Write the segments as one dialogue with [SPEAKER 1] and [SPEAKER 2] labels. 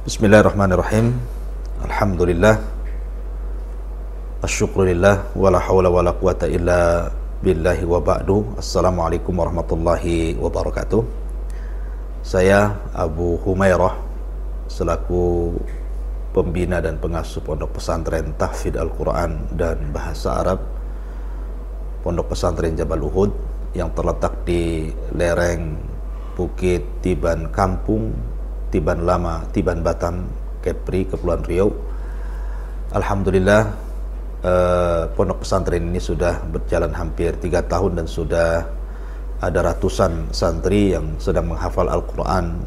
[SPEAKER 1] Bismillahirrahmanirrahim. Alhamdulillah. Asyukurillah. Wala hawla wala quwata illa billahi wa ba'du. Assalamualaikum warahmatullahi wabarakatuh. Saya Abu Humairah selaku pembina dan pengasuh Pondok Pesantren Tahfidz Al-Quran dan Bahasa Arab Pondok Pesantren Jabal Uhud yang terletak di lereng Bukit Tiban Kampung, Tiban Lama, Tiban Batam, Kepri, Kepulauan Riau. Alhamdulillah, pondok pesantren ini sudah berjalan hampir 3 tahun dan sudah ada ratusan santri yang sedang menghafal Al-Quran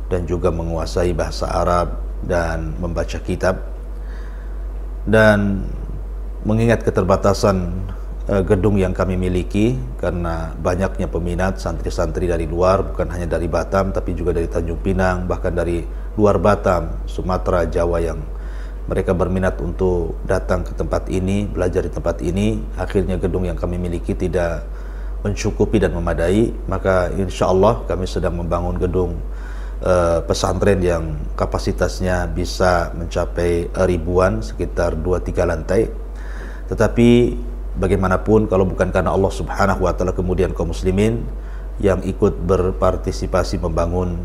[SPEAKER 1] dan juga menguasai bahasa Arab dan membaca kitab. Dan mengingat keterbatasan gedung yang kami miliki karena banyaknya peminat santri-santri dari luar, bukan hanya dari Batam tapi juga dari Tanjung Pinang, bahkan dari luar Batam, Sumatera, Jawa, yang mereka berminat untuk datang ke tempat ini, belajar di tempat ini. Akhirnya gedung yang kami miliki tidak mencukupi dan memadai, maka insya Allah kami sedang membangun gedung pesantren yang kapasitasnya bisa mencapai ribuan, sekitar 2-3 lantai. Tetapi bagaimanapun kalau bukan karena Allah Subhanahu wa taala, kemudian kaum muslimin yang ikut berpartisipasi membangun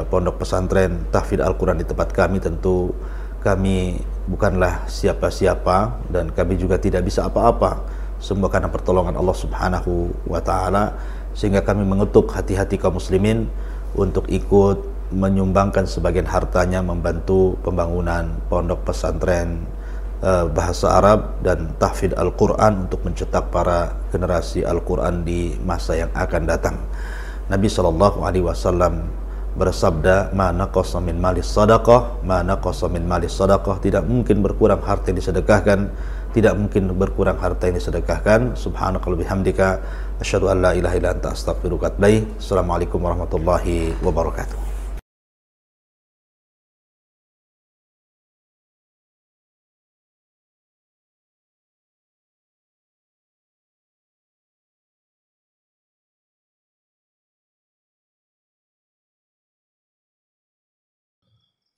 [SPEAKER 1] pondok pesantren Tahfidz Al-Quran di tempat kami, tentu kami bukanlah siapa-siapa dan kami juga tidak bisa apa-apa. Semua karena pertolongan Allah Subhanahu wa taala, sehingga kami mengetuk hati-hati kaum muslimin untuk ikut menyumbangkan sebagian hartanya membantu pembangunan pondok pesantren bahasa Arab dan tahfidz Al-Quran untuk mencetak para generasi Al-Quran di masa yang akan datang. Nabi SAW bersabda, ma naqasa min malis sadaqah, ma naqasa min malis sadaqah, tidak mungkin berkurang harta yang disedekahkan, tidak mungkin berkurang harta yang disedekahkan. Subhanakallahumma bihamdika asyhadu an la ilaha illa anta astaghfiruka wa atubu ilaik. Assalamualaikum warahmatullahi wabarakatuh.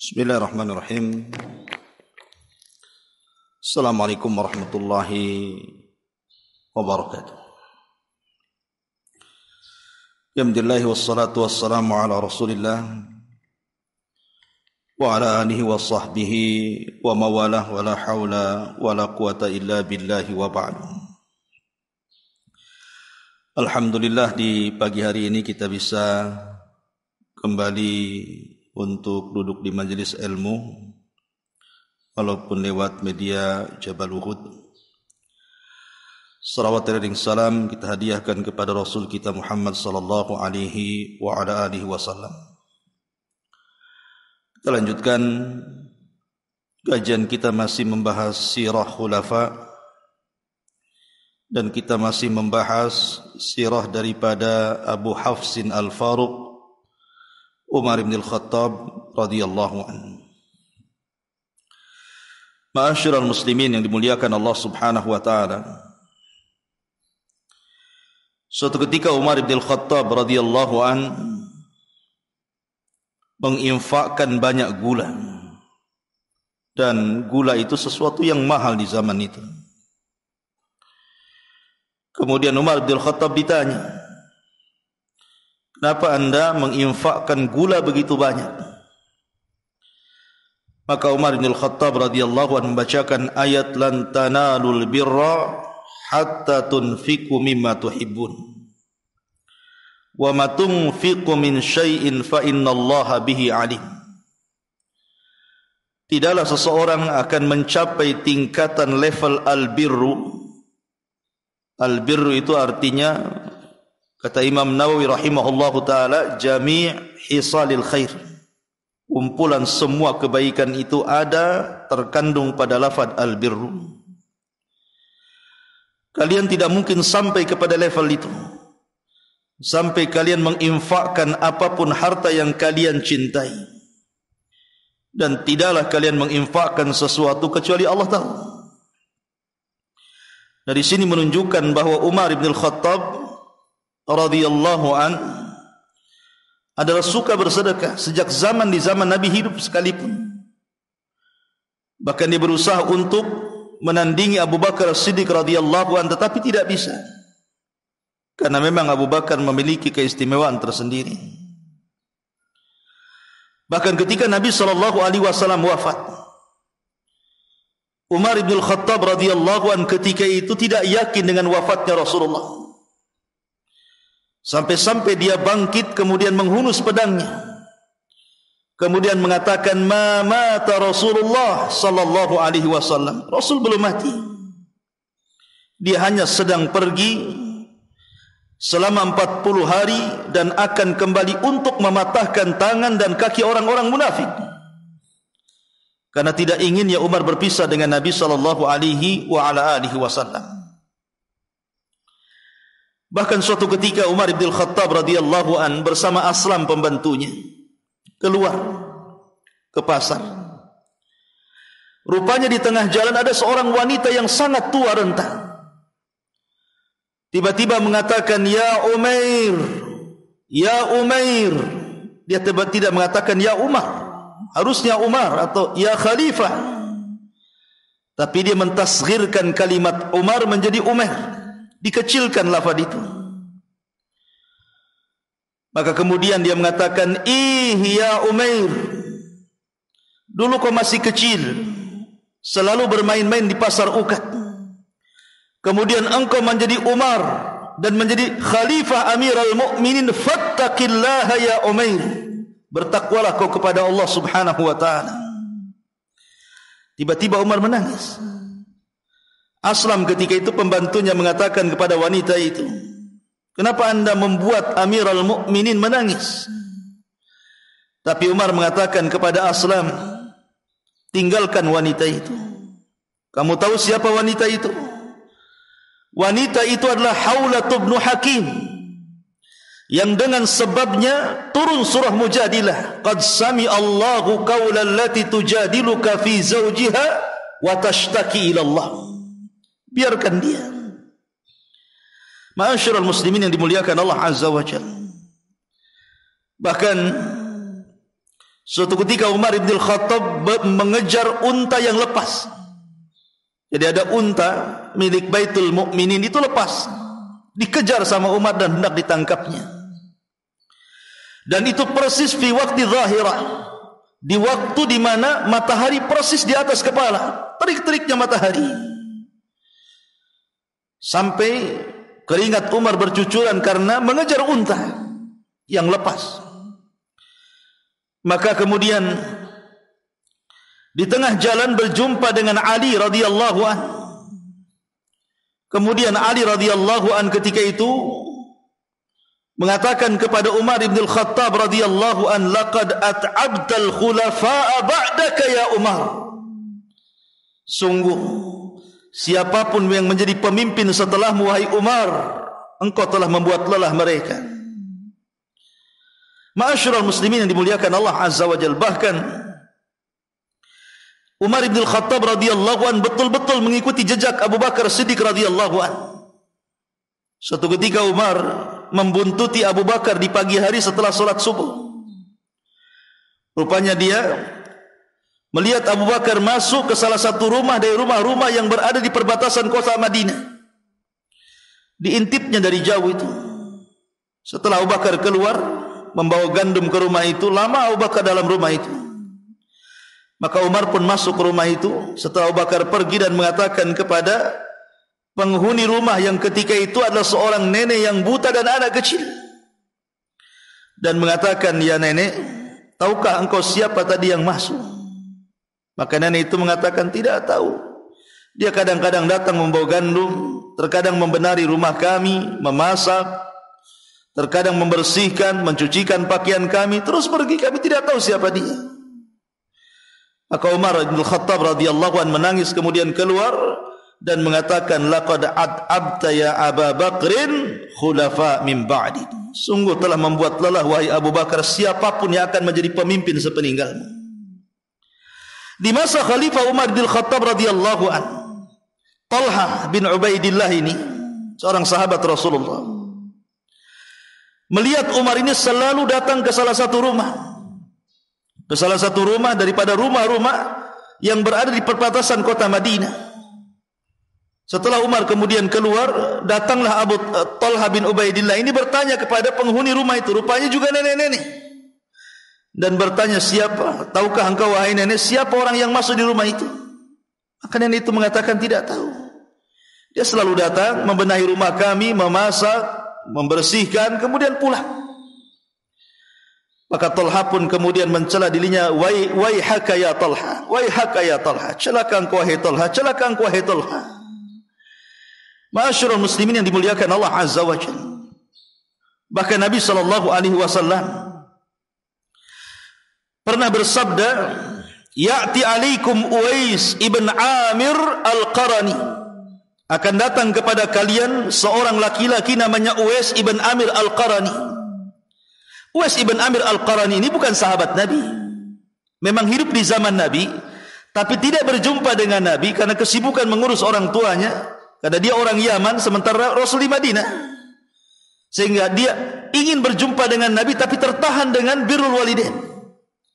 [SPEAKER 1] Bismillahirrahmanirrahim. Assalamualaikum warahmatullahi wabarakatuh. Alhamdulillah wassalatu wassalamu ala Rasulillah wa ala alihi wa sahbihi wa mawalah wa la hawla wa la quwata illa billahi wa ba'du. Alhamdulillah, di pagi hari ini kita bisa kembali untuk duduk di majelis ilmu walaupun lewat media Jabal Uhud. Salawat dan salam kita hadiahkan kepada Rasul kita Muhammad sallallahu alaihi wa ala alihi wasallam. Kita lanjutkan kajian kita, masih membahas sirah khulafa, dan kita masih membahas sirah daripada Abu Hafsin Al-Faruq Umar bin Al-Khattab radhiyallahu anhu. Ma'asyiral muslimin yang dimuliakan Allah Subhanahu wa taala. Suatu ketika Umar bin Al-Khattab radhiyallahu anhu menginfakkan banyak gula, dan gula itu sesuatu yang mahal di zaman itu. Kemudian Umar bin Al-Khattab ditanya, kenapa anda menginfakkan gula begitu banyak? Maka Umar bin Al-Khattab radhiyallahu anhu membacakan ayat lan tanalul birra hatta tunfiqu mimma tuhibbun wa ma tunfiqu min syai'in fa innallaha bihi alim. Tidaklah seseorang akan mencapai tingkatan level al-birru. Al-birru itu artinya, kata Imam Nawawi rahimahullahu taala, jami' hisalil khair. Kumpulan semua kebaikan itu ada terkandung pada lafaz al-birru. Kalian tidak mungkin sampai kepada level itu sampai kalian menginfakkan apapun harta yang kalian cintai, dan tidaklah kalian menginfakkan sesuatu kecuali Allah tahu.
[SPEAKER 2] Dari sini menunjukkan bahwa Umar bin Khattab radhiyallahu an adalah suka bersedekah sejak di zaman Nabi hidup sekalipun. Bahkan dia berusaha untuk menandingi Abu Bakar As-Siddiq radhiyallahu an, tetapi tidak bisa. Karena memang Abu Bakar memiliki keistimewaan tersendiri. Bahkan ketika Nabi SAW wafat, Umar bin Khattab radhiyallahu an ketika itu tidak yakin dengan wafatnya Rasulullah. Sampai-sampai dia bangkit kemudian menghunus pedangnya. Kemudian mengatakan, "Ma mata Rasulullah sallallahu alaihi wasallam." Rasul belum mati. Dia hanya sedang pergi selama 40 hari dan akan kembali untuk mematahkan tangan dan kaki orang-orang munafik. Karena tidak ingin ya Umar berpisah dengan Nabi sallallahu alaihi wasallam. Bahkan suatu ketika Umar bin Khattab radhiyallahu an bersama Aslam pembantunya keluar ke pasar. Rupanya di tengah jalan ada seorang wanita yang sangat tua renta. Tiba-tiba mengatakan, "Ya Umair, ya Umair." Dia tidak mengatakan ya Umar. Harusnya Umar atau ya Khalifah. Tapi dia mentasghirkan kalimat Umar menjadi Umar. Dikecilkan lafaz itu. Maka kemudian dia mengatakan, ya Umair, dulu kau masih kecil, selalu bermain-main di pasar Ukat. Kemudian engkau menjadi Umar dan menjadi Khalifah Amirul Mukminin. Fattaqillaha ya Umair. Bertakwalah kau kepada Allah Subhanahu wa taala. Tiba-tiba Umar menangis. Aslam ketika itu pembantunya mengatakan kepada wanita itu, "Kenapa anda membuat Amirul Mukminin menangis?" Tapi Umar mengatakan kepada Aslam, "Tinggalkan wanita itu. Kamu tahu siapa wanita itu? Wanita itu adalah Haulah bin Hakim, yang dengan sebabnya turun surah Mujadilah. Qad sami Allahu qawla allati tujadiluka fi zawjiha wa tashtaki ila Allah." Biarkan dia. Ma'asyiral muslimin yang dimuliakan Allah Azza wa Jalla. Bahkan suatu ketika Umar bin Khattab mengejar unta yang lepas. Jadi ada unta milik Baitul Mukminin itu lepas. Dikejar sama Umar dan hendak ditangkapnya. Dan itu persis fi waktu zahirah, di waktu di mana matahari persis di atas kepala, terik-teriknya matahari. Sampai keringat Umar bercucuran karena mengejar unta yang lepas. Maka kemudian di tengah jalan berjumpa dengan Ali radhiyallahu an. Kemudian Ali radhiyallahu an ketika itu mengatakan kepada Umar bin Khattab radhiyallahu an, "Laqad at'abtal khulafa'a ba'daka ya Umar." Sungguh siapapun yang menjadi pemimpin setelahmu wahai Umar, engkau telah membuat lelah mereka. Ma'asyiral muslimin yang dimuliakan Allah Azza wa Jalla, bahkan Umar bin Khattab radhiyallahu an betul-betul mengikuti jejak Abu Bakar Siddiq radhiyallahu an. Suatu ketika Umar membuntuti Abu Bakar di pagi hari setelah salat subuh. Rupanya dia melihat Abu Bakar masuk ke salah satu rumah dari rumah-rumah yang berada di perbatasan kota Madinah. Diintipnya dari jauh itu. Setelah Abu Bakar keluar membawa gandum ke rumah itu, lama Abu Bakar dalam rumah itu. Maka Umar pun masuk ke rumah itu setelah Abu Bakar pergi dan mengatakan kepada penghuni rumah yang ketika itu adalah seorang nenek yang buta dan anak kecil. Dan mengatakan, "Ya nenek, tahukah engkau siapa tadi yang masuk?" Maka nenek itu mengatakan, "Tidak tahu. Dia kadang-kadang datang membawa gandum, terkadang membenari rumah kami, memasak, terkadang membersihkan, mencucikan pakaian kami, terus pergi, kami tidak tahu siapa dia." Maka Umar bin Khattab radhiyallahu an menangis kemudian keluar dan mengatakan, "Laqad abta ya Abu Bakrin khulafa min ba'di." Sungguh telah membuat lelah wahai Abu Bakar siapapun yang akan menjadi pemimpin sepeninggalmu. Di masa Khalifah Umar bin Khattab radhiyallahu an, Talha bin Ubaidillah ini, seorang sahabat Rasulullah, melihat Umar ini selalu datang ke salah satu rumah. Ke salah satu rumah daripada rumah-rumah yang berada di perbatasan kota Madinah. Setelah Umar kemudian keluar, datanglah Talha bin Ubaidillah ini bertanya kepada penghuni rumah itu. Rupanya juga nenek-nenek. Dan bertanya, siapa? Tahukah engkau wahai nenek, siapa orang yang masuk di rumah itu? Maka nenek itu mengatakan tidak tahu. Dia selalu datang, membenahi rumah kami, memasak, membersihkan, kemudian pulang. Maka Talha pun kemudian mencela dirinya, waihaka ya Talha, waihaka ya Talha, celaka engkau wahai Talha, celaka engkau wahai Talha. Ma'asyiral muslimin yang dimuliakan Allah Azza wa Jalla. Bahkan Nabi SAW pernah bersabda, ya'ti alaikum Uwais ibn Amir al-Qarani. Akan datang kepada kalian seorang laki-laki namanya Uwais ibn Amir al-Qarani. Uwais ibn Amir al-Qarani ini bukan sahabat Nabi. Memang hidup di zaman Nabi, tapi tidak berjumpa dengan Nabi karena kesibukan mengurus orang tuanya. Karena dia orang Yaman, sementara Rasul di Madinah. Sehingga dia ingin berjumpa dengan Nabi, tapi tertahan dengan birrul walidain.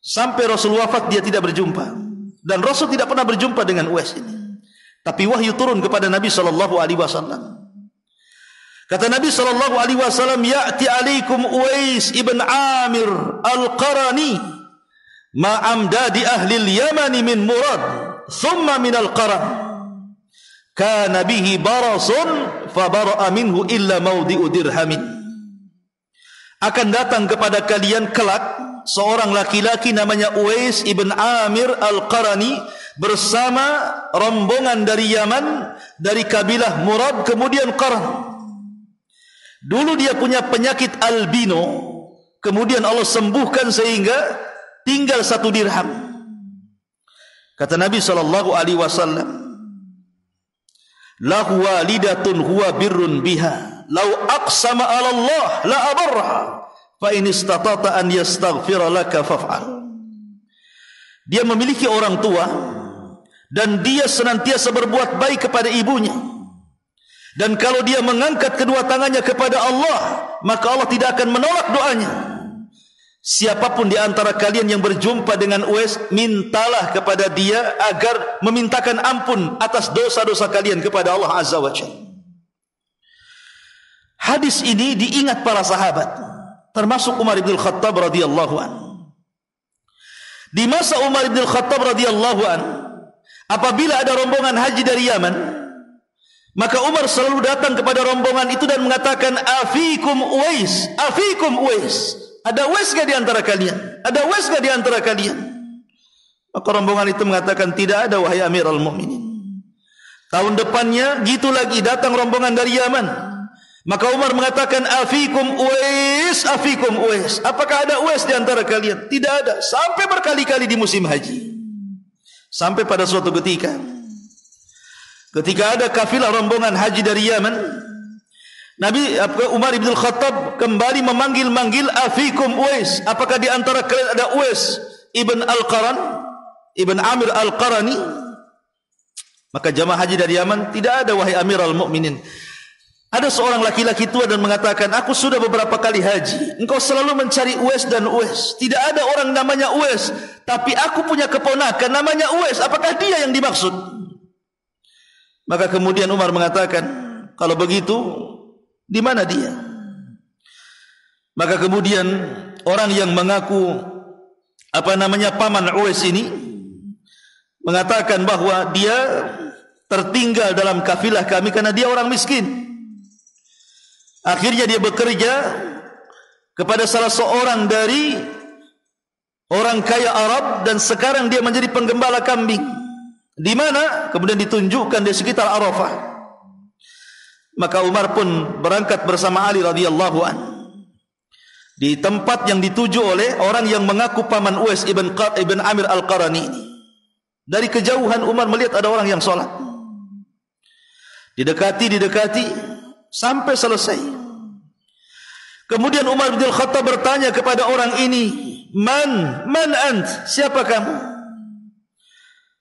[SPEAKER 2] Sampai Rasul wafat dia tidak berjumpa. Dan Rasul tidak pernah berjumpa dengan Uwais ini. Tapi wahyu turun kepada Nabi SAW. Kata Nabi SAW, ya'ti alaikum Uwais ibn Amir al-Qarani ma'amdadi ahli al-Yamani min Murad thumma min al-Qaran kana bihi barasun fabara'a minhu illa mawdi'u dirhamin. Akan datang kepada kalian kelak seorang laki-laki namanya Uwais ibn Amir al-Qarani bersama rombongan dari Yaman, dari kabilah Murad, kemudian Qaran. Dulu dia punya penyakit albino, kemudian Allah sembuhkan sehingga tinggal 1 dirham. Kata Nabi SAW, lahu walidatun huwa birrun biha, lau aqsama ala Allah la abarraha, fa in istata'ta an yastaghfira laka faf'al. Dia memiliki orang tua dan dia senantiasa berbuat baik kepada ibunya. Dan kalau dia mengangkat kedua tangannya kepada Allah, maka Allah tidak akan menolak doanya. Siapapun di antara kalian yang berjumpa dengan Uwais, mintalah kepada dia agar memintakan ampun atas dosa-dosa kalian kepada Allah Azza wa Jalla. Hadis ini diingat para sahabat, termasuk Umar bin Khattab radhiyallahu anhu. Di masa Umar bin Khattab radhiyallahu anhu, apabila ada rombongan haji dari Yaman, maka Umar selalu datang kepada rombongan itu dan mengatakan, afikum Uwais, afikum Uwais. Ada Uwais gak di antara kalian? Ada Uwais gak di antara kalian? Maka rombongan itu mengatakan, tidak ada wahai Amirul Mukminin. Tahun depannya gitu lagi datang rombongan dari Yaman. Maka Umar mengatakan, afikum Uwais, afikum Uwais. Apakah ada Uwais di antara kalian? Tidak ada. Sampai berkali-kali di musim haji. Sampai pada suatu ketika ada kafilah rombongan haji dari Yaman, Nabi Umar bin Khattab kembali memanggil-manggil, afikum Uwais. Apakah di antara kalian ada Uwais ibn Al-Qaran, ibn Amir Al-Qarani? Maka jamaah haji dari Yaman, tidak ada wahai Amirul Mukminin. Ada seorang laki-laki tua dan mengatakan, aku sudah beberapa kali haji, engkau selalu mencari Uwais dan Uwais. Tidak ada orang namanya Uwais, tapi aku punya keponakan namanya Uwais. Apakah dia yang dimaksud? Maka kemudian Umar mengatakan, kalau begitu, di mana dia? Maka kemudian orang yang mengaku paman Uwais ini mengatakan bahwa dia tertinggal dalam kafilah kami karena dia orang miskin. Akhirnya dia bekerja kepada salah seorang dari orang kaya Arab dan sekarang dia menjadi penggembala kambing. Di mana? Kemudian ditunjukkan di sekitar Arafah. Maka Umar pun berangkat bersama Ali radhiyallahu anhu di tempat yang dituju oleh orang yang mengaku paman Uwais ibn Amir Al-Qarani ini. Dari kejauhan Umar melihat ada orang yang sholat. Didekati sampai selesai. Kemudian Umar bin Khattab bertanya kepada orang ini, Man ant? Siapa kamu?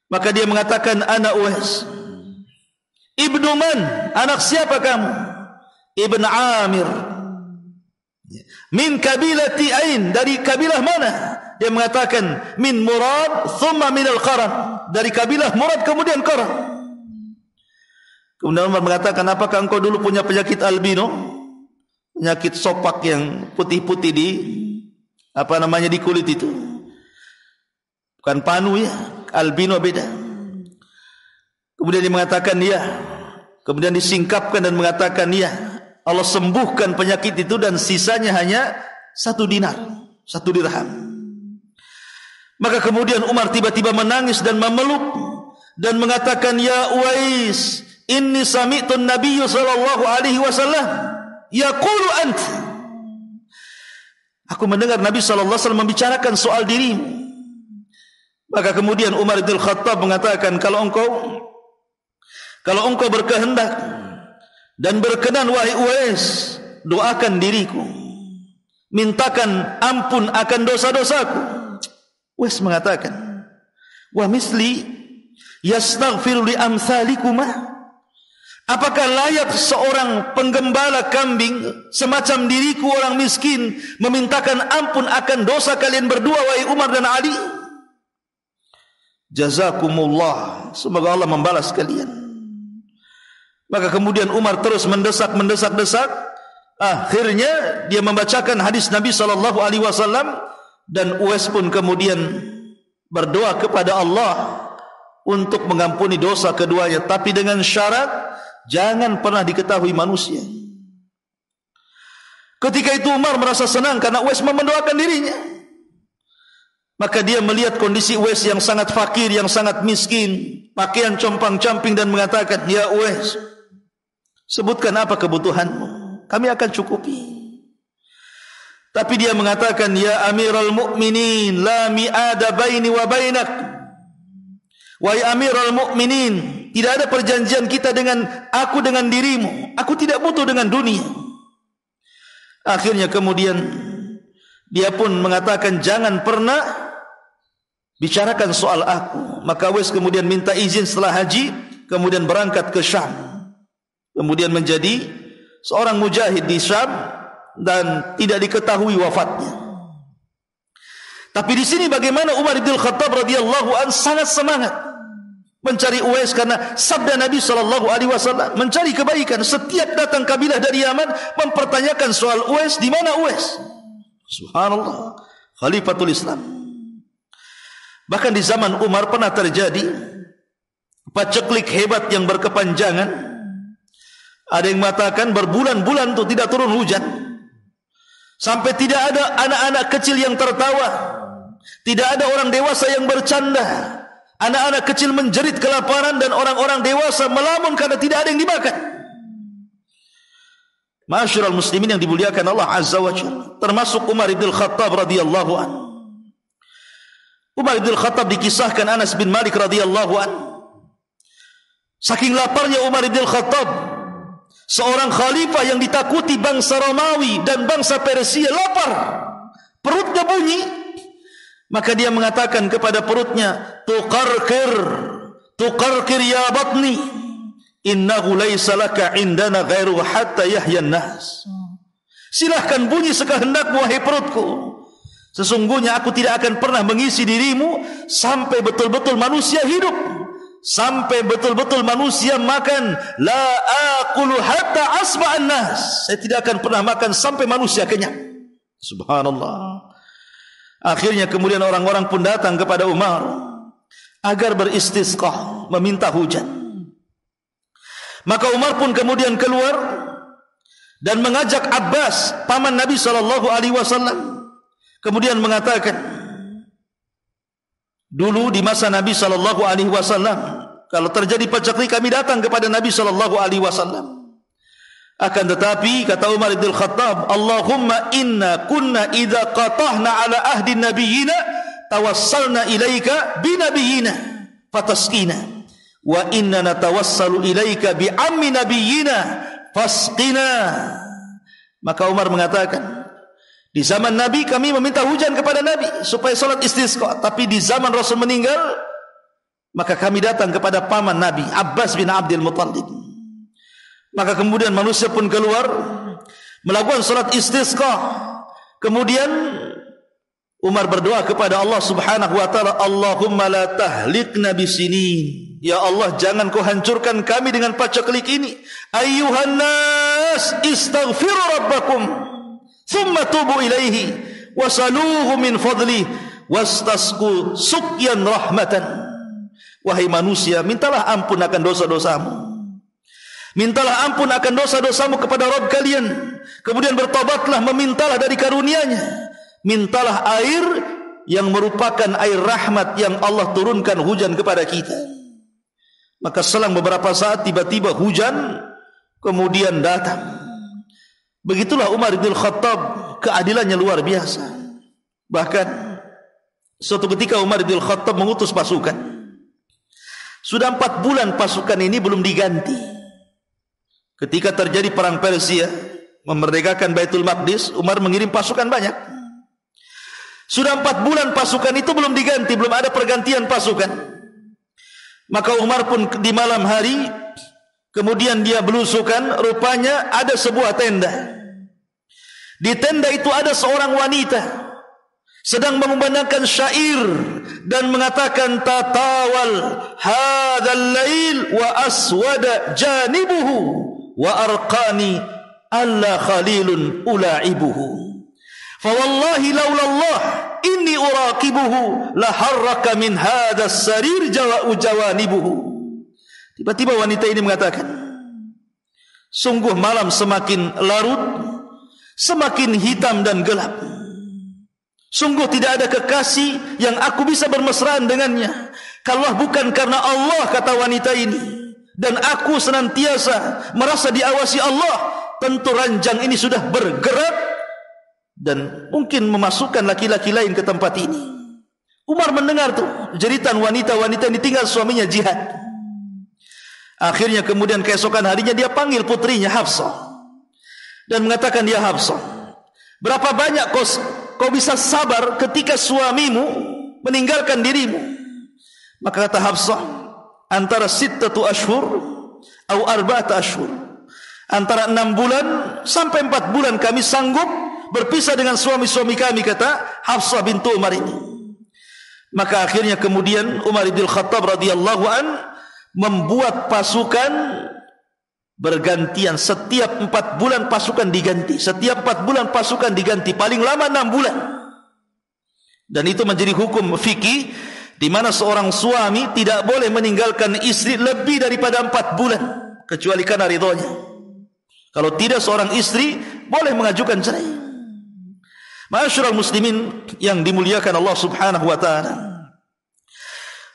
[SPEAKER 2] Maka dia mengatakan, ana Uwais. Ibnu man? Anak siapa kamu? Ibn Amir. Min kabilati ain? Dari kabilah mana? Dia mengatakan min Murad thumma min al-Qaran. Dari kabilah Murad kemudian Qaran. Kemudian Umar mengatakan, apakah engkau dulu punya penyakit albino? Penyakit sopak yang putih-putih di di kulit itu. Bukan panu ya, albino beda. Kemudian dia mengatakan ya. Kemudian disingkapkan dan mengatakan ya. Allah sembuhkan penyakit itu dan sisanya hanya 1 dinar, 1 dirham. Maka kemudian Umar tiba-tiba menangis dan memeluk dan mengatakan, ya Uwais, inni sami'tun nabiyyu sallallahu alaihi wasallam yaqulu ant. Aku mendengar Nabi sallallahu alaihi wasallam membicarakan soal dirimu. Maka kemudian Umar bin Khattab mengatakan, kalau engkau berkehendak dan berkenan wahai Uwais, doakan diriku, mintakan ampun akan dosa-dosaku. Uwais mengatakan, wa misli yastaghfiru li amsalikuma? Apakah layak seorang penggembala kambing semacam diriku, orang miskin, memintakan ampun akan dosa kalian berdua wahai Umar dan Ali? Jazakumullah, semoga Allah membalas kalian. Maka kemudian Umar terus mendesak. Akhirnya dia membacakan hadis Nabi SAW dan Uwais pun kemudian berdoa kepada Allah untuk mengampuni dosa keduanya, tapi dengan syarat jangan pernah diketahui manusia. Ketika itu Umar merasa senang karena Uwais mendoakan dirinya. Maka dia melihat kondisi Uwais yang sangat fakir, yang sangat miskin, pakaian compang-camping, dan mengatakan, ya Uwais, sebutkan apa kebutuhanmu, kami akan cukupi. Tapi dia mengatakan, ya Amirul Mukminin, la mi'ada baini wa bainak. Wahai Amirul Mukminin, tidak ada perjanjian kita dengan aku dengan dirimu. Aku tidak butuh dengan dunia. Akhirnya kemudian dia pun mengatakan, jangan pernah bicarakan soal aku. Maka Uwais kemudian minta izin setelah haji, kemudian berangkat ke Syam, kemudian menjadi seorang mujahid di Syam dan tidak diketahui wafatnya. Tapi di sini bagaimana Umar bin Khattab radhiyallahu an sangat semangat mencari Uwais, karena sabda Nabi SAW mencari kebaikan. Setiap datang kabilah dari Yaman mempertanyakan soal Uwais, di mana Uwais? Subhanallah, Khalifatul Islam. Bahkan di zaman Umar pernah terjadi paceklik hebat yang berkepanjangan. Ada yang mengatakan berbulan-bulan itu tidak turun hujan, sampai tidak ada anak-anak kecil yang tertawa, tidak ada orang dewasa yang bercanda. Anak-anak kecil menjerit kelaparan dan orang-orang dewasa melamun karena tidak ada yang dimakan. Ma'asyiral muslimin yang dimuliakan Allah Azza wa Jalla, termasuk Umar bin Khattab radhiyallahu anhu. Umar bin Khattab dikisahkan Anas bin Malik radhiyallahu anhu, saking laparnya Umar bin Khattab, seorang khalifah yang ditakuti bangsa Romawi dan bangsa Persia, lapar, perutnya bunyi, maka dia mengatakan kepada perutnya, tuqarqir ya batni, innahu laysa laka indana ghairu hatta yahya an-nas. Silahkan bunyi sekehendakmu wahai perutku, sesungguhnya aku tidak akan pernah mengisi dirimu sampai betul-betul manusia hidup, sampai betul-betul manusia makan. La aqulu hatta asba'an nas, saya tidak akan pernah makan sampai manusia kenyang. Subhanallah. Akhirnya kemudian orang-orang pun datang kepada Umar agar beristisqa, meminta hujan. Maka Umar pun kemudian keluar dan mengajak Abbas, paman Nabi SAW. Kemudian mengatakan, dulu di masa Nabi SAW, kalau terjadi paceklik kami datang kepada Nabi SAW. Akan tetapi kata Umar bin Khattab, Allahumma inna kunna idza qatahna ala ahdi nabiyina tawassalna ilaika bi nabiyina fatasqina wa inna natawassalu ilaika bi ammi nabiyina fasqina. Maka Umar mengatakan, di zaman Nabi kami meminta hujan kepada Nabi supaya salat istisqa, tapi di zaman Rasul meninggal maka kami datang kepada paman Nabi Abbas bin Abdul Muttalib. Maka kemudian manusia pun keluar melakukan salat istisqa. Kemudian Umar berdoa kepada Allah Subhanahu wa taala, Allahumma la tahlikna bisinin. Ya Allah, jangan kau hancurkan kami dengan paceklik ini. Ayyuhan nas istaghfiru rabbakum thumma tubu ilaihi wasaluhu min fadli wastasqu suqyan rahmatan. Wahai manusia, mintalah ampun akan dosa-dosamu. Mintalah ampun akan dosa-dosamu kepada Rabb kalian. Kemudian bertobatlah, memintalah dari karunia-Nya. Mintalah air yang merupakan air rahmat yang Allah turunkan hujan kepada kita. Maka selang beberapa saat tiba-tiba hujan kemudian datang. Begitulah Umar bin Khattab, keadilannya luar biasa. Bahkan suatu ketika Umar bin Khattab mengutus pasukan. Sudah 4 bulan pasukan ini belum diganti. Ketika terjadi perang Persia, memerdekakan Baitul Maqdis, Umar mengirim pasukan banyak. Sudah 4 bulan pasukan itu belum diganti, belum ada pergantian pasukan. Maka Umar pun di malam hari, kemudian dia belusukan, rupanya ada sebuah tenda. Di tenda itu ada seorang wanita sedang mengumandangkan syair dan mengatakan, tatawal hadzal lail wa aswada janibuhu wa arqani alla khalilun ulaibuhu. Fa wallahi laula Allah inni uraqibuhu la harraka min hadzas sarir jawanibuhu. Tiba-tiba wanita ini mengatakan, sungguh malam semakin larut, semakin hitam dan gelap. Sungguh tidak ada kekasih yang aku bisa bermesraan dengannya kalau bukan karena Allah, kata wanita ini. Dan aku senantiasa merasa diawasi Allah. Tentu ranjang ini sudah bergerak dan mungkin memasukkan laki-laki lain ke tempat ini. Umar mendengar tuh jeritan wanita-wanita ini tinggal suaminya jihad. Akhirnya kemudian keesokan harinya dia panggil putrinya Hafsah dan mengatakan, dia Hafsah, berapa banyak kau bisa sabar ketika suamimu meninggalkan dirimu? Maka kata Hafsah, antara 6 ashhur atau 4 ashhur, antara 6 bulan sampai 4 bulan kami sanggup berpisah dengan suami-suami kami, kata Hafsah bintu Umar ini. Maka akhirnya kemudian Umar bin Khattab radhiyallahu an membuat pasukan bergantian. Setiap 4 bulan pasukan diganti. Setiap 4 bulan pasukan diganti. Paling lama 6 bulan. Dan itu menjadi hukum fikih, di mana seorang suami tidak boleh meninggalkan istri lebih daripada 4 bulan kecuali karena ridhonya. Kalau tidak, seorang istri boleh mengajukan cerai. Ma'asyiral muslimin yang dimuliakan Allah Subhanahu wa taala.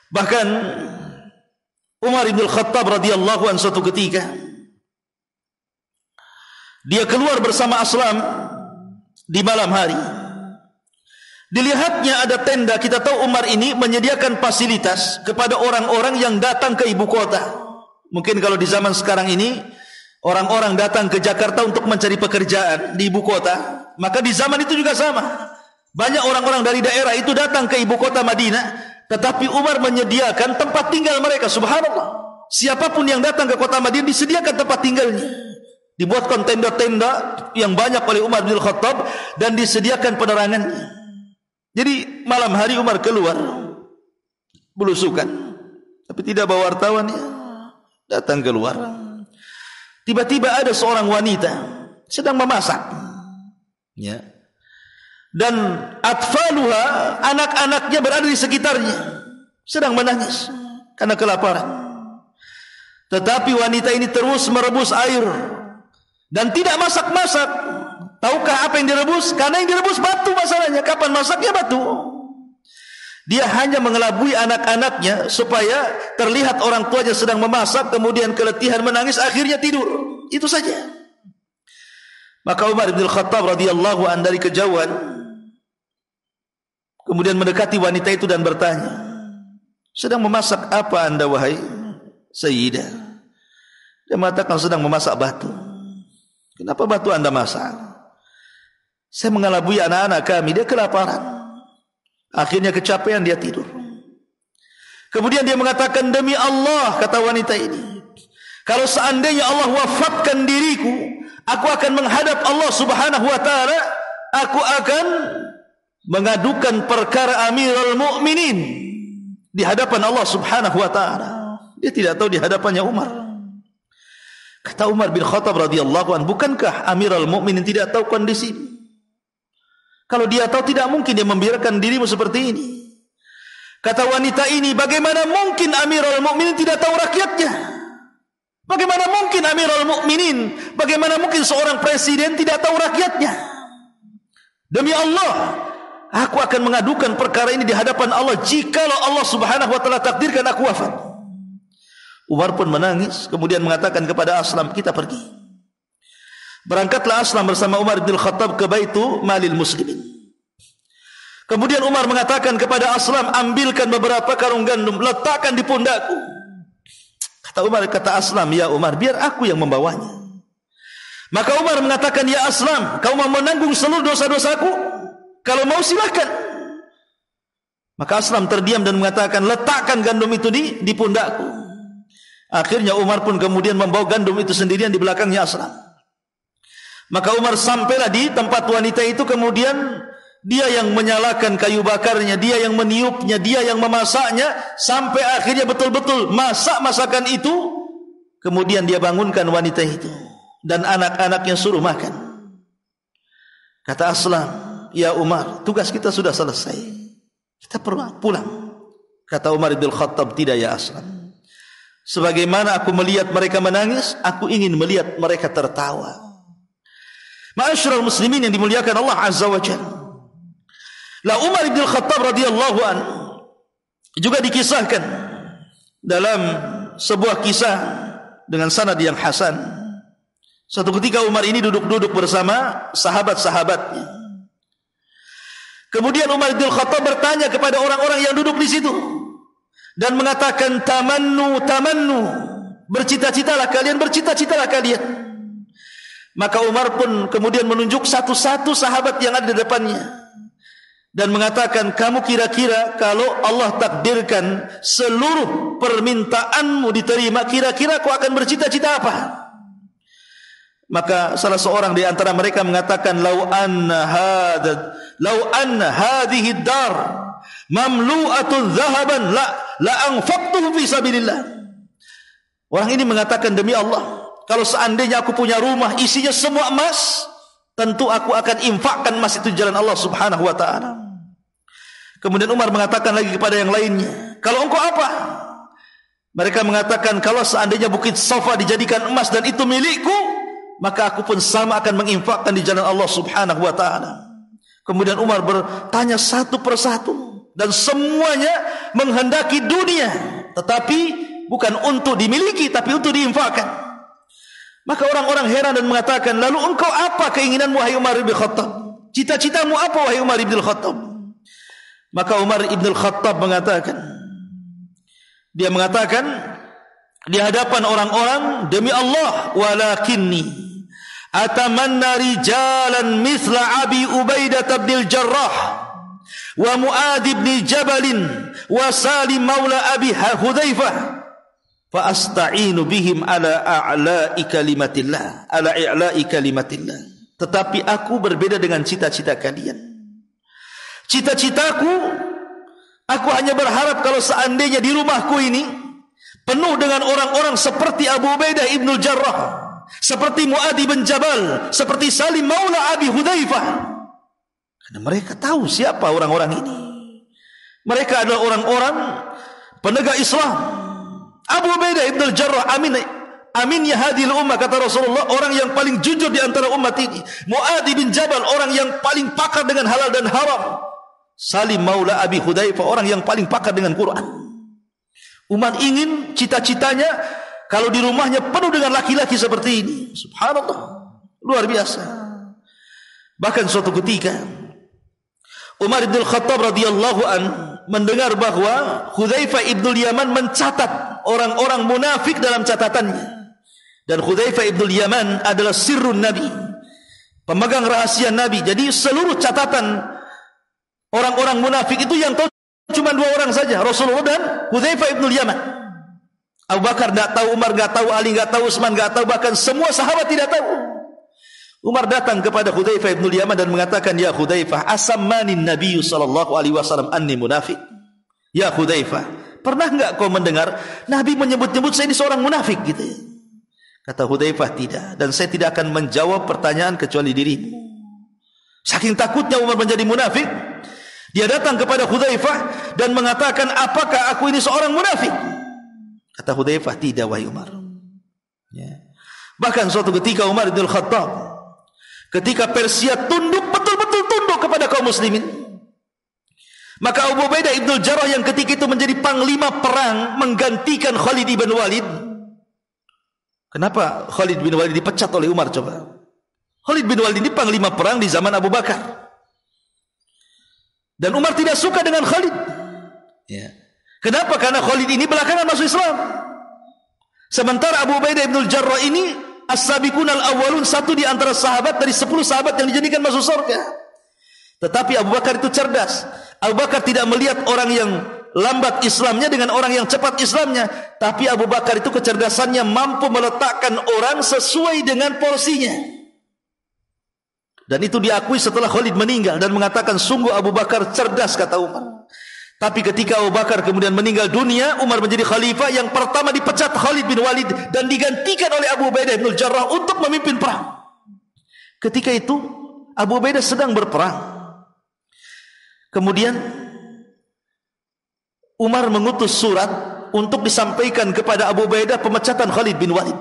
[SPEAKER 2] Bahkan Umar bin Khattab radhiyallahu anhu suatu ketika dia keluar bersama Aslam di malam hari. Dilihatnya ada tenda. Kita tahu Umar ini menyediakan fasilitas kepada orang-orang yang datang ke ibu kota. Mungkin kalau di zaman sekarang ini orang-orang datang ke Jakarta untuk mencari pekerjaan di ibu kota, maka di zaman itu juga sama. Banyak orang-orang dari daerah itu datang ke ibu kota Madinah, tetapi Umar menyediakan tempat tinggal mereka. Subhanallah. Siapapun yang datang ke kota Madinah disediakan tempat tinggalnya. Dibuatkan tenda-tenda yang banyak oleh Umar bin Khattab dan disediakan penerangannya. Jadi malam hari Umar keluar belusukan, tapi tidak bawa wartawan, ya. Datang keluar. Tiba-tiba ada seorang wanita sedang memasak, ya. Dan atfaluha, anak-anaknya berada di sekitarnya, sedang menangis karena kelaparan. Tetapi wanita ini terus merebus air dan tidak masak-masak. Tahukah apa yang direbus? Karena yang direbus batu masalahnya. Kapan masaknya batu? Dia hanya mengelabui anak-anaknya supaya terlihat orang tuanya sedang memasak, kemudian keletihan menangis, akhirnya tidur. Itu saja. Maka Umar bin Khattab radhiyallahu an dari kejauhan kemudian mendekati wanita itu dan bertanya, sedang memasak apa anda wahai Sayyidah? Dia mengatakan sedang memasak batu. Kenapa batu anda masak? Saya mengelabui anak-anak kami, dia kelaparan. Akhirnya kecapean, dia tidur. Kemudian dia mengatakan, demi Allah, kata wanita ini, Kalau seandainya Allah wafatkan diriku, aku akan menghadap Allah Subhanahu wa taala, aku akan mengadukan perkara Amirul Mukminin di hadapan Allah Subhanahu wa taala. Dia tidak tahu di hadapannya Umar. Kata Umar bin Khattab radhiyallahu anhu, bukankah Amirul Mukminin tidak tahu kondisi ini? Kalau dia tahu, tidak mungkin dia membiarkan dirimu seperti ini. Kata wanita ini, bagaimana mungkin Amirul Mukminin tidak tahu rakyatnya? Bagaimana mungkin Amirul Mukminin, bagaimana mungkin seorang presiden tidak tahu rakyatnya? Demi Allah, aku akan mengadukan perkara ini di hadapan Allah jikalau Allah Subhanahu wa taala takdirkan aku wafat. Umar pun menangis, kemudian mengatakan kepada Aslam, kita pergi. Berangkatlah Aslam bersama Umar bin Khattab ke Baitu Malil Muslimin. Kemudian Umar mengatakan kepada Aslam, ambilkan beberapa karung gandum, letakkan di pundakku. Kata Umar, kata Aslam, ya Umar, biar aku yang membawanya. Maka Umar mengatakan, ya Aslam, kau mau menanggung seluruh dosa-dosaku? Kalau mau silakan. Maka Aslam terdiam dan mengatakan, letakkan gandum itu di pundakku. Akhirnya Umar pun kemudian membawa gandum itu sendirian di belakangnya Aslam. Maka Umar sampailah di tempat wanita itu, kemudian dia yang menyalakan kayu bakarnya, dia yang meniupnya, dia yang memasaknya, sampai akhirnya betul-betul masak masakan itu. Kemudian dia bangunkan wanita itu dan anak-anaknya suruh makan. Kata Aslam, ya Umar, tugas kita sudah selesai, kita pulang. Kata Umar bin Khattab, tidak ya Aslam, sebagaimana aku melihat mereka menangis, aku ingin melihat mereka tertawa. Ma'asyiral muslimin yang dimuliakan Allah Azza wa Jalla. La Umar bin Khattab radhiyallahu anhu juga dikisahkan dalam sebuah kisah dengan sanad yang hasan. Suatu ketika Umar ini duduk-duduk bersama sahabat-sahabatnya. Kemudian Umar bin Khattab bertanya kepada orang-orang yang duduk di situ dan mengatakan, tamannu, bercita-citalah kalian. Maka Umar pun kemudian menunjuk satu-satu sahabat yang ada di depannya dan mengatakan, kamu kira-kira kalau Allah takdirkan seluruh permintaanmu diterima, kira-kira kau akan bercita-cita apa? Maka salah seorang di antara mereka mengatakan, lau anna hadhihi dar mamlu'atun dhahaban la anfaqtuhu fi sabilillah. Orang ini mengatakan, demi Allah, kalau seandainya aku punya rumah isinya semua emas, tentu aku akan infakkan emas itu jalan Allah Subhanahu wa taala. Kemudian Umar mengatakan lagi kepada yang lainnya, kalau engkau apa? Mereka mengatakan, kalau seandainya Bukit Safa dijadikan emas dan itu milikku, maka aku pun sama akan menginfakkan di jalan Allah Subhanahu wa taala. Kemudian Umar bertanya satu persatu dan semuanya menghendaki dunia, tetapi bukan untuk dimiliki tapi untuk diinfakkan. Maka orang-orang heran dan mengatakan, lalu engkau apa keinginanmu wahai Umar bin Khattab? Cita-citamu apa wahai Umar bin Khattab? Maka Umar bin Khattab mengatakan, dia mengatakan di hadapan orang-orang, demi Allah, walakinni atamanna rijalan mithla Abi Ubaidah bin Jarrah wa Mu'adh bin Jabal wa Salim maula Abi Hudzaifah fa asta'inu bihim ala a'la'i kalimatillah, ala i'la'i kalimatillah. Tetapi aku berbeda dengan cita-cita kalian. Cita-citaku, aku hanya berharap kalau seandainya di rumahku ini penuh dengan orang-orang seperti Abu Ubaidah ibn Jarrah, seperti Mu'adh bin Jabal, seperti Salim maula Abi Hudzaifah. Karena mereka tahu siapa orang-orang ini. Mereka adalah orang-orang penegak Islam. Abu Ubaidah ibn Jarrah, aminnya hadhil ummah, kata Rasulullah, orang yang paling jujur di antara umat ini. Mu'adh bin Jabal, orang yang paling pakar dengan halal dan haram. Salim maula Abi Hudzaifah, orang yang paling pakar dengan Quran. Umar ingin cita-citanya kalau di rumahnya penuh dengan laki-laki seperti ini. Subhanallah, luar biasa. Bahkan suatu ketika Umar bin Khattab radhiyallahu an mendengar bahwa Hudzaifah ibnul Yaman mencatat orang-orang munafik dalam catatannya. Dan Hudzaifah ibnul Yaman adalah sirrun Nabi, pemegang rahasia Nabi. Jadi seluruh catatan orang-orang munafik itu yang tahu cuma dua orang saja, Rasulullah dan Hudzaifah ibnul Yaman. Abu Bakar tidak tahu, Umar tidak tahu, Ali tidak tahu, Utsman tidak tahu, bahkan semua sahabat tidak tahu. Umar datang kepada Hudzaifah bin Yaman dan mengatakan, "Ya Hudzaifah, asammani Nabi sallallahu alaihi wasallam anni munafik." Ya Hudzaifah, pernah enggak kau mendengar Nabi menyebut-nyebut saya ini seorang munafik gitu ya? Kata Hudzaifah, tidak, dan saya tidak akan menjawab pertanyaan kecuali dirimu. Saking takutnya Umar menjadi munafik, dia datang kepada Hudzaifah dan mengatakan, "Apakah aku ini seorang munafik?" Kata Hudzaifah, "Tidak wahai Umar." Ya. Bahkan suatu ketika Umar bin Khattab, ketika Persia tunduk, betul-betul tunduk kepada kaum muslimin, maka Abu Ubaidah ibn Jarrah yang ketika itu menjadi panglima perang menggantikan Khalid ibn Walid. Kenapa Khalid bin Walid dipecat oleh Umar coba? Khalid bin Walid ini panglima perang di zaman Abu Bakar. Dan Umar tidak suka dengan Khalid. Ya. Kenapa? Karena Khalid ini belakangan masuk Islam. Sementara Abu Ubaidah ibn Jarrah ini as-sabiqun al-awwalun, satu di antara sahabat dari 10 sahabat yang dijadikan masuk surga. Tetapi Abu Bakar itu cerdas. Abu Bakar tidak melihat orang yang lambat Islamnya dengan orang yang cepat Islamnya, tapi Abu Bakar itu kecerdasannya mampu meletakkan orang sesuai dengan porsinya. Dan itu diakui setelah Khalid meninggal dan mengatakan, "Sungguh Abu Bakar cerdas," kata Umar. Tapi ketika Abu Bakar kemudian meninggal dunia, Umar menjadi khalifah, yang pertama dipecat Khalid bin Walid dan digantikan oleh Abu Ubaidah bin Jarrah untuk memimpin perang. Ketika itu Abu Ubaidah sedang berperang. Kemudian Umar mengutus surat untuk disampaikan kepada Abu Ubaidah pemecatan Khalid bin Walid.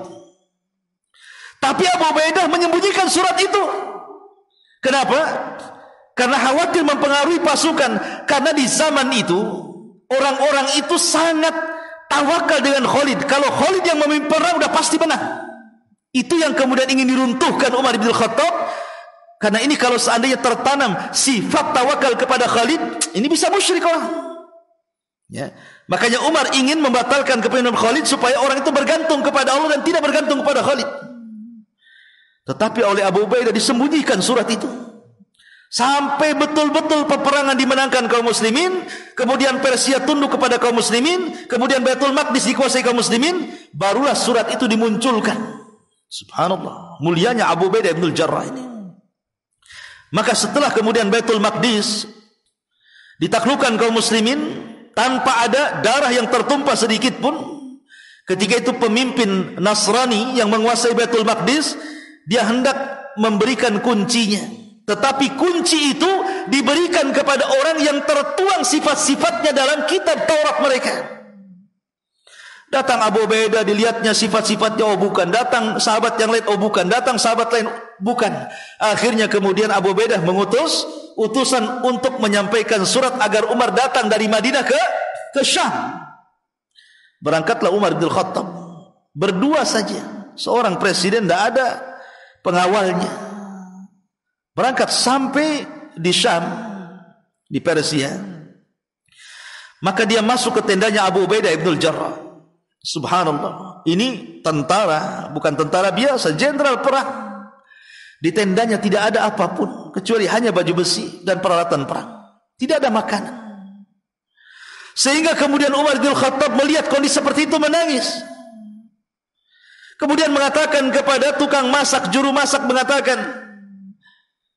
[SPEAKER 2] Tapi Abu Ubaidah menyembunyikan surat itu. Kenapa? Karena khawatir mempengaruhi pasukan. Karena di zaman itu orang-orang itu sangat tawakal dengan Khalid. Kalau Khalid yang memimpin perang udah pasti menang. Itu yang kemudian ingin diruntuhkan Umar bin Khattab. Karena ini kalau seandainya tertanam sifat tawakal kepada Khalid, ini bisa musyrik orang. Ya. Makanya Umar ingin membatalkan kepemimpinan Khalid supaya orang itu bergantung kepada Allah dan tidak bergantung kepada Khalid. Tetapi oleh Abu Ubaidah disembunyikan surat itu. Sampai betul-betul peperangan dimenangkan kaum muslimin, kemudian Persia tunduk kepada kaum muslimin, kemudian Baitul Maqdis dikuasai kaum muslimin, barulah surat itu dimunculkan. Subhanallah, mulianya Abu Ubaidah bin Jarrah ini. Maka setelah kemudian Baitul Maqdis ditaklukkan kaum muslimin tanpa ada darah yang tertumpah sedikit pun, ketika itu pemimpin Nasrani yang menguasai Baitul Maqdis, dia hendak memberikan kuncinya. Tetapi kunci itu diberikan kepada orang yang tertuang sifat-sifatnya dalam kitab Taurat mereka. Datang Abu Ubaidah, dilihatnya sifat-sifatnya, oh bukan. Datang sahabat yang lain, oh bukan. Datang sahabat lain, bukan. Akhirnya kemudian Abu Ubaidah mengutus utusan untuk menyampaikan surat agar Umar datang dari Madinah ke Syam. Berangkatlah Umar bin Khattab berdua saja. Seorang presiden, tidak ada pengawalnya. Berangkat sampai di Syam, di Persia. Maka dia masuk ke tendanya Abu Ubaidah ibn Jarrah. Subhanallah, ini tentara, bukan tentara biasa, jenderal perang. Di tendanya tidak ada apapun kecuali hanya baju besi dan peralatan perang. Tidak ada makanan. Sehingga kemudian Umar bin Khattab melihat kondisi seperti itu, menangis. Kemudian mengatakan kepada tukang masak, juru masak mengatakan,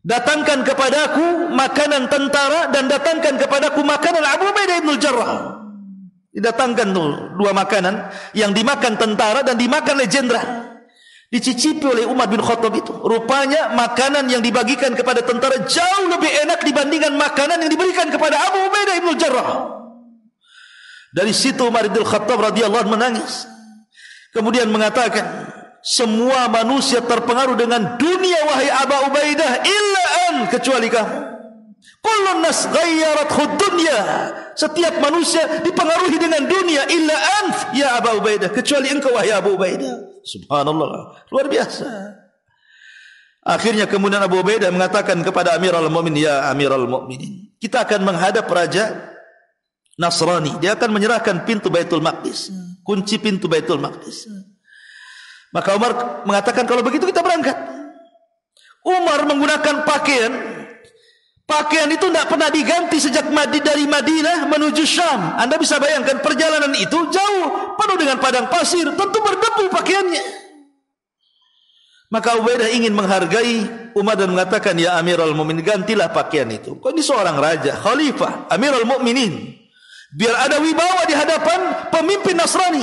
[SPEAKER 2] datangkan kepadaku makanan tentara dan datangkan kepadaku makanan Abu Ubaidah bin Jarrah. Didatangkan dua makanan yang dimakan tentara dan dimakan oleh jenderal. Dicicipi oleh Umar bin Khattab itu. Rupanya makanan yang dibagikan kepada tentara jauh lebih enak dibandingkan makanan yang diberikan kepada Abu Ubaidah bin Jarrah. Dari situ Umar bin Khattab radhiyallahu anhu menangis. Kemudian mengatakan, semua manusia terpengaruh dengan dunia wahai Abu Ubaidah illa an, kecuali kamu. Kullun nas ghayyarathu dunya. Setiap manusia dipengaruhi dengan dunia illa an ya Abu Ubaidah, kecuali engkau wahai Abu Ubaidah. Subhanallah, luar biasa. Akhirnya kemudian Abu Ubaidah mengatakan kepada Amirul Mukminin, ya Amirul Mukminin, kita akan menghadap raja Nasrani. Dia akan menyerahkan pintu Baitul Maqdis, kunci pintu Baitul Maqdis. Maka Umar mengatakan, kalau begitu kita berangkat. Umar menggunakan Pakaian itu tidak pernah diganti sejak dari Madinah menuju Syam. Anda bisa bayangkan perjalanan itu jauh, penuh dengan padang pasir, tentu berdebu pakaiannya. Maka Ubaidah ingin menghargai Umar dan mengatakan, ya Amirul Mukminin, gantilah pakaian itu. Kau ini seorang raja, khalifah, Amirul Mukminin. Biar ada wibawa di hadapan pemimpin Nasrani.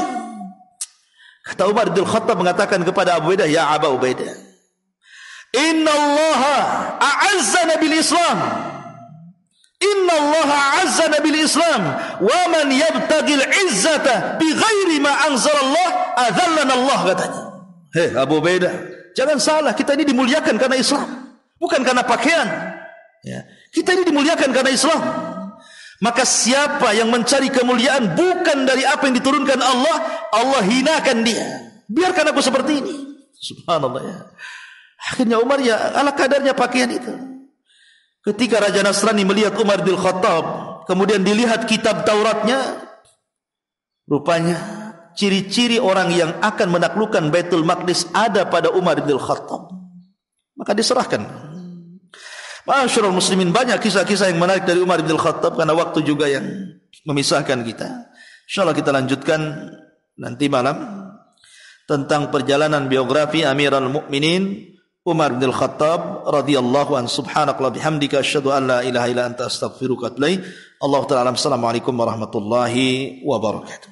[SPEAKER 2] Kata Umar bin Khattab mengatakan kepada Abu Ubaidah, ya Aba Ubaidah, Inna Allah a'azzana bil Islam. Inna Allah a'azzana bil Islam. Wa man yabtagil izzata bi ghairi ma anzalallah adhallana Allah, katanya. Hei Abu Ubaidah, jangan salah, kita ini dimuliakan karena Islam, bukan karena pakaian. Ya. Kita ini dimuliakan karena Islam. Maka siapa yang mencari kemuliaan bukan dari apa yang diturunkan Allah, Allah hinakan dia. Biarkan aku seperti ini. Subhanallah ya. Akhirnya Umar ya ala kadarnya pakaian itu. Ketika Raja Nasrani melihat Umar bin Khattab, kemudian dilihat kitab Tauratnya, rupanya ciri-ciri orang yang akan menaklukkan Baitul Maqdis ada pada Umar bin Khattab. Maka diserahkan. Masyarul muslimin, banyak kisah-kisah yang menarik dari Umar bin Khattab, karena waktu juga yang memisahkan kita. Insyaallah kita lanjutkan nanti malam tentang perjalanan biografi Amirul Mukminin Umar bin Khattab radhiyallahu an. Subhanakallah bihamdika asyhadu an la ilaha illa anta astaghfiruka wa atubu ilaik. Allahu ta'ala. Assalamualaikum warahmatullahi wabarakatuh.